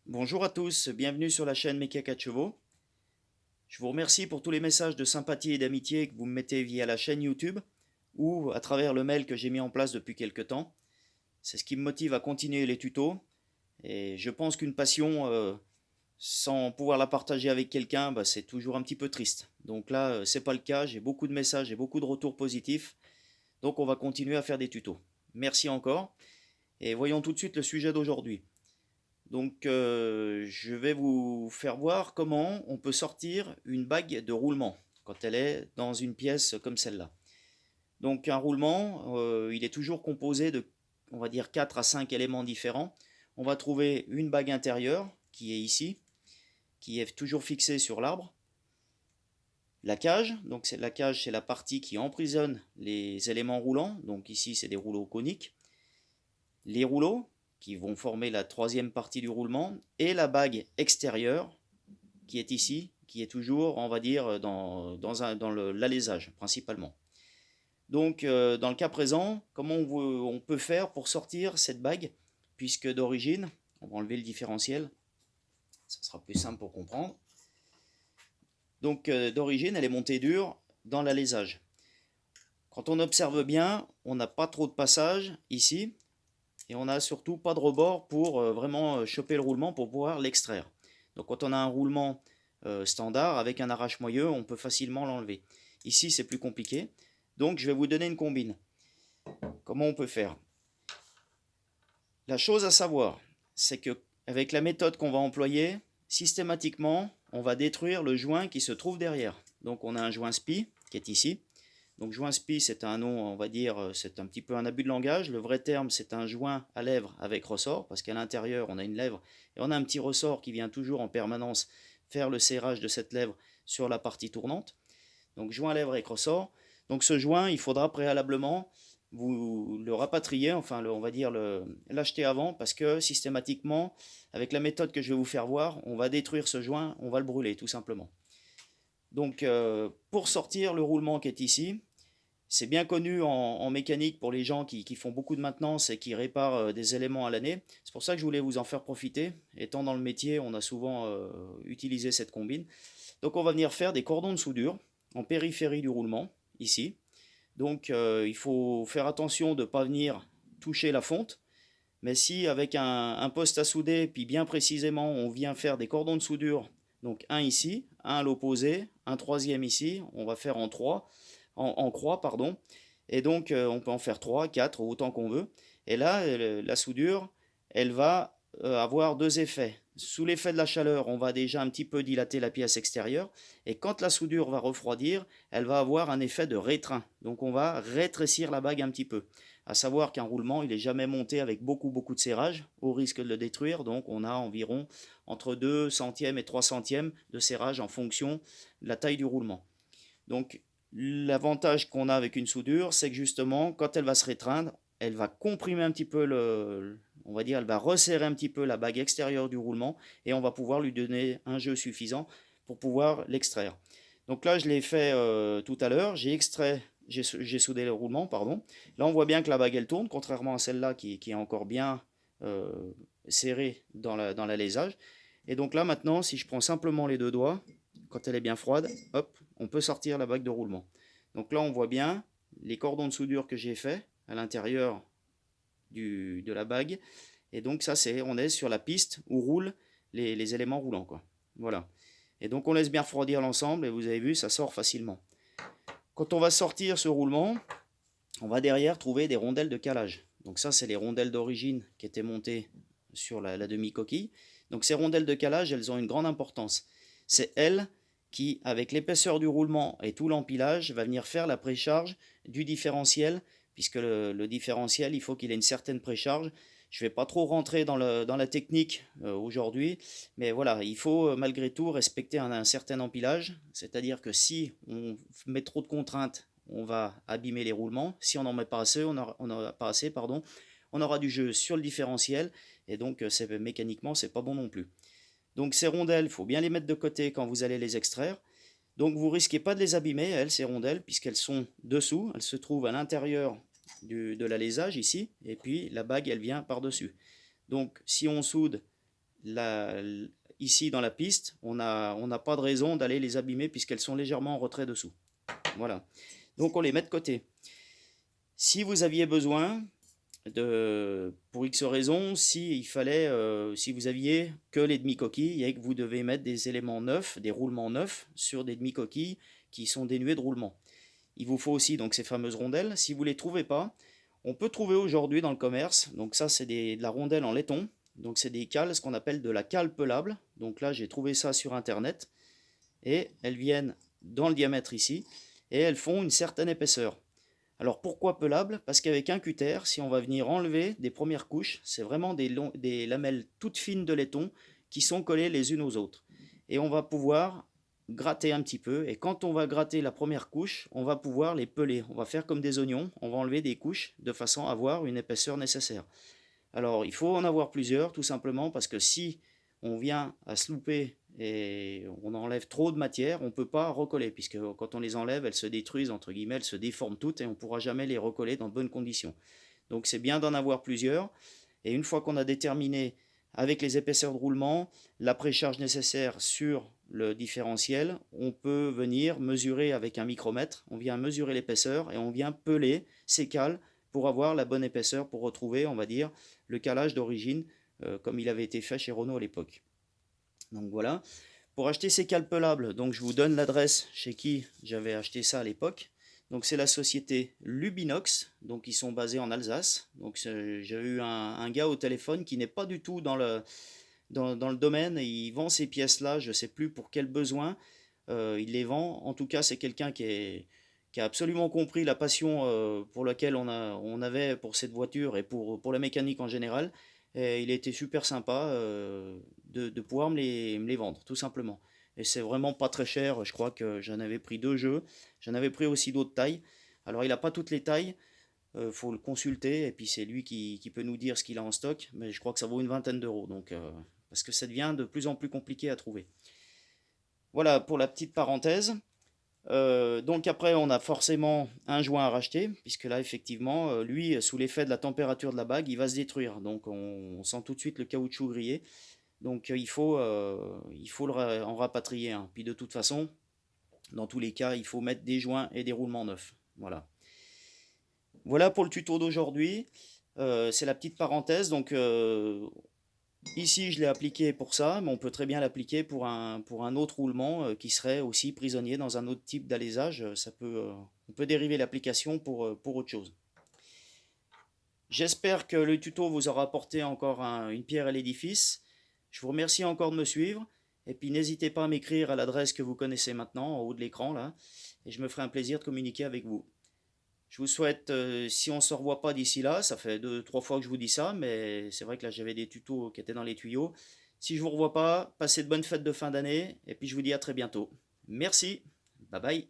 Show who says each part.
Speaker 1: Bonjour à tous, bienvenue sur la chaîne Mes Caca de Chevaux. Je vous remercie pour tous les messages de sympathie et d'amitié que vous me mettez via la chaîne YouTube ou à travers le mail que j'ai mis en place depuis quelques temps. C'est ce qui me motive à continuer les tutos et je pense qu'une passion sans pouvoir la partager avec quelqu'un, c'est toujours un petit peu triste. Donc là, c'est pas le cas, j'ai beaucoup de messages et beaucoup de retours positifs. Donc on va continuer à faire des tutos. Merci encore et voyons tout de suite le sujet d'aujourd'hui. Donc, je vais vous faire voir comment on peut sortir une bague de roulement quand elle est dans une pièce comme celle-là. Donc, un roulement, il est toujours composé de, on va dire, 4 à 5 éléments différents. On va trouver une bague intérieure qui est ici, qui est toujours fixée sur l'arbre. La cage, donc la cage, c'est la partie qui emprisonne les éléments roulants. Donc ici, c'est des rouleaux coniques. Les rouleaux, qui vont former la troisième partie du roulement, et la bague extérieure, qui est ici, qui est toujours, on va dire, dans l'alésage, principalement. Donc, dans le cas présent, comment on peut faire pour sortir cette bague, puisque d'origine, on va enlever le différentiel, ça sera plus simple pour comprendre. Donc, d'origine, elle est montée dure dans l'alésage. Quand on observe bien, on n'a pas trop de passage ici, et on n'a surtout pas de rebord pour vraiment choper le roulement pour pouvoir l'extraire. Donc quand on a un roulement standard avec un arrache-moyeu, on peut facilement l'enlever. Ici c'est plus compliqué, donc je vais vous donner une combine. Comment on peut faire? La chose à savoir, c'est que avec la méthode qu'on va employer, systématiquement, on va détruire le joint qui se trouve derrière. Donc on a un joint SPI qui est ici. Donc joint SPI, c'est un nom, on va dire, c'est un petit peu un abus de langage. Le vrai terme, c'est un joint à lèvres avec ressort, parce qu'à l'intérieur, on a une lèvre et on a un petit ressort qui vient toujours en permanence faire le serrage de cette lèvre sur la partie tournante. Donc joint à lèvres avec ressort. Donc ce joint, il faudra préalablement vous le rapatrier, enfin on va dire l'acheter avant, parce que systématiquement, avec la méthode que je vais vous faire voir, on va détruire ce joint, on va le brûler tout simplement. Donc pour sortir le roulement qui est ici, c'est bien connu en mécanique pour les gens qui font beaucoup de maintenance et qui réparent des éléments à l'année. C'est pour ça que je voulais vous en faire profiter. Étant dans le métier, on a souvent utilisé cette combine. Donc on va venir faire des cordons de soudure en périphérie du roulement, ici. Donc il faut faire attention de ne pas venir toucher la fonte. Mais si avec un poste à souder, puis bien précisément, on vient faire des cordons de soudure, donc un ici, un à l'opposé, un troisième ici, on va faire en trois, en croix, pardon. Et donc on peut en faire 3, 4, autant qu'on veut. Et là, la soudure, elle va avoir deux effets. Sous l'effet de la chaleur, on va déjà un petit peu dilater la pièce extérieure. Et quand la soudure va refroidir, elle va avoir un effet de rétrain. Donc on va rétrécir la bague un petit peu. À savoir qu'un roulement, il n'est jamais monté avec beaucoup de serrage, au risque de le détruire. Donc on a environ entre 2 centièmes et 3 centièmes de serrage en fonction de la taille du roulement. Donc l'avantage qu'on a avec une soudure, c'est que justement, quand elle va se rétreindre, elle va comprimer un petit peu on va dire, elle va resserrer un petit peu la bague extérieure du roulement et on va pouvoir lui donner un jeu suffisant pour pouvoir l'extraire. Donc là, je l'ai fait tout à l'heure, j'ai soudé le roulement, pardon. Là, on voit bien que la bague elle tourne, contrairement à celle-là qui est encore bien euh, serrée dans l'alésage. Et donc là, maintenant, si je prends simplement les deux doigts, quand elle est bien froide, hop, on peut sortir la bague de roulement. Donc là, on voit bien les cordons de soudure que j'ai fait à l'intérieur de la bague. Et donc ça, on est sur la piste où roulent les éléments roulants, quoi. Voilà. Et donc on laisse bien refroidir l'ensemble et vous avez vu, ça sort facilement. Quand on va sortir ce roulement, on va derrière trouver des rondelles de calage. Donc ça, c'est les rondelles d'origine qui étaient montées sur la demi-coquille. Donc ces rondelles de calage, elles ont une grande importance. C'est elles qui, avec l'épaisseur du roulement et tout l'empilage, va venir faire la précharge du différentiel, puisque le différentiel, il faut qu'il ait une certaine précharge. Je ne vais pas trop rentrer dans la technique aujourd'hui, mais voilà, il faut malgré tout respecter un certain empilage, c'est-à-dire que si on met trop de contraintes, on va abîmer les roulements. Si on n'en met pas assez, pas assez, pardon, on aura du jeu sur le différentiel, et donc mécaniquement, c'est pas bon non plus. Donc ces rondelles, il faut bien les mettre de côté quand vous allez les extraire. Donc vous risquez pas de les abîmer, elles, ces rondelles, puisqu'elles sont dessous, elles se trouvent à l'intérieur de l'alésage ici, et puis la bague, elle vient par-dessus. Donc si on soude ici dans la piste, on n'a pas de raison d'aller les abîmer puisqu'elles sont légèrement en retrait dessous. Voilà. Donc on les met de côté. Si vous aviez besoin pour X raisons, si vous aviez que les demi-coquilles et que vous devez mettre des éléments neufs, des roulements neufs sur des demi-coquilles qui sont dénuées de roulement. Il vous faut aussi donc ces fameuses rondelles. Si vous ne les trouvez pas, on peut trouver aujourd'hui dans le commerce, donc ça c'est de la rondelle en laiton, donc c'est des cales, ce qu'on appelle de la cale pelable. Donc là j'ai trouvé ça sur internet et elles viennent dans le diamètre ici et elles font une certaine épaisseur. Alors pourquoi pelable? Parce qu'avec un cutter, si on va venir enlever des premières couches, c'est vraiment des lamelles toutes fines de laiton qui sont collées les unes aux autres. Et on va pouvoir gratter un petit peu. Et quand on va gratter la première couche, on va pouvoir les peler. On va faire comme des oignons, on va enlever des couches de façon à avoir une épaisseur nécessaire. Alors il faut en avoir plusieurs, tout simplement parce que si on vient à se louper et on enlève trop de matière, on ne peut pas recoller, puisque quand on les enlève, elles se détruisent, entre guillemets, elles se déforment toutes et on ne pourra jamais les recoller dans de bonnes conditions. Donc c'est bien d'en avoir plusieurs, et une fois qu'on a déterminé avec les épaisseurs de roulement, la précharge nécessaire sur le différentiel, on peut venir mesurer avec un micromètre, on vient mesurer l'épaisseur et on vient peler ces cales pour avoir la bonne épaisseur, pour retrouver, on va dire, le calage d'origine, comme il avait été fait chez Renault à l'époque. Donc voilà. Pour acheter ces cales pelables, donc je vous donne l'adresse chez qui j'avais acheté ça à l'époque. Donc c'est la société Lubinox, donc ils sont basés en Alsace. Donc j'ai eu un gars au téléphone qui n'est pas du tout dans le domaine, et il vend ces pièces-là, je ne sais plus pour quel besoin, il les vend. En tout cas, c'est quelqu'un qui a absolument compris la passion pour laquelle on avait pour cette voiture et pour la mécanique en général. Et il a été super sympa de pouvoir me les vendre, tout simplement. Et c'est vraiment pas très cher, je crois que j'en avais pris 2 jeux, j'en avais pris aussi d'autres tailles. Alors il n'a pas toutes les tailles, faut le consulter, et puis c'est lui qui peut nous dire ce qu'il a en stock, mais je crois que ça vaut une vingtaine d'euros, donc, parce que ça devient de plus en plus compliqué à trouver. Voilà pour la petite parenthèse. Donc après, on a forcément un joint à racheter, puisque là, effectivement, lui, sous l'effet de la température de la bague, il va se détruire. Donc on sent tout de suite le caoutchouc grillé. Donc il faut en rapatrier un. Puis de toute façon, dans tous les cas, il faut mettre des joints et des roulements neufs. Voilà. Voilà pour le tuto d'aujourd'hui. C'est la petite parenthèse. Donc ici, je l'ai appliqué pour ça, mais on peut très bien l'appliquer pour un autre roulement qui serait aussi prisonnier dans un autre type d'alésage. On peut dériver l'application pour autre chose. J'espère que le tuto vous aura apporté encore une pierre à l'édifice. Je vous remercie encore de me suivre. Et puis n'hésitez pas à m'écrire à l'adresse que vous connaissez maintenant, en haut de l'écran, là. Et je me ferai un plaisir de communiquer avec vous. Je vous souhaite, si on ne se revoit pas d'ici là, ça fait 2, 3 fois que je vous dis ça, mais c'est vrai que là j'avais des tutos qui étaient dans les tuyaux. Si je vous revois pas, passez de bonnes fêtes de fin d'année, et puis je vous dis à très bientôt. Merci, bye bye.